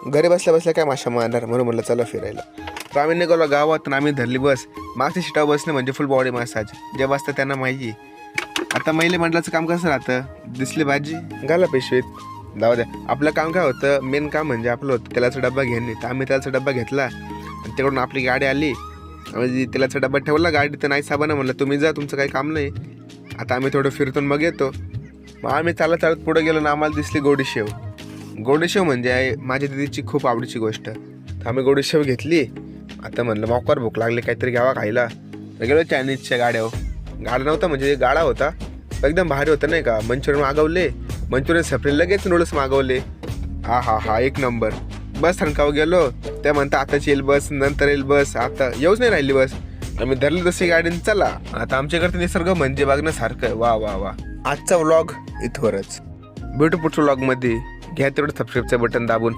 घरी बसल्या बसल्या काय माशा मारणार, म्हणून म्हणलं चला फिरायला. तर आम्ही निघालो गावात, आम्ही धरली बस. मागच्या सीटावर बसणे म्हणजे फुल बॉडी मसाज, जे बसतं त्यांना माहिती. आता महिले मंडळाचं काम कसं राहतं, दिसली भाजी घाला पिशवीत, जाऊ द्या. आपलं काम काय होतं, मेन काम म्हणजे आपलं होतं तेलाचा डब्बा घेणे. तर आम्ही तेलाचा डब्बा घेतला आणि तिकडून आपली गाडी आली. आम्ही तेलाचा डब्बा ठेवला गाडी, तर नाही साहेबांना म्हणलं तुम्ही जा, तुमचं काही काम नाही. आता आम्ही थोडं फिरतून मग येतो. मग आम्ही चालत पुढे गेलो ना, आम्हाला दिसली गोडीशेव. गोडीशेव म्हणजे माझ्या दिदीची खूप आवडीची गोष्ट. तर आम्ही गोडीशेव घेतली. आता म्हणलं मोकार भूक लागली, काहीतरी घ्यावा खायला. तर गेलो चायनीजच्या गाड्यावर. गाडा नव्हता म्हणजे गाडा होता, एकदम भारी होता नाही का. मंचुरियन मागवले, मंचुरियन सपरे, लगेच नूडल्स मागवले. हा हा हा, एक नंबर. बस स्थानकावर गेलो, त्या म्हणता आताच येईल बस, नंतर येईल बस, आता येऊच नाही राहिली बस. आम्ही धरली तशी गाडीने चला. आता आमच्याकडे निसर्ग म्हणजे बघण्यासारखं आहे. वा वा वा. आजचा व्लॉग इथवरच. भेटू पुढच्या व्लॉगमध्ये. घ्या तेवढं सबस्क्राईबचं बटन दाबून.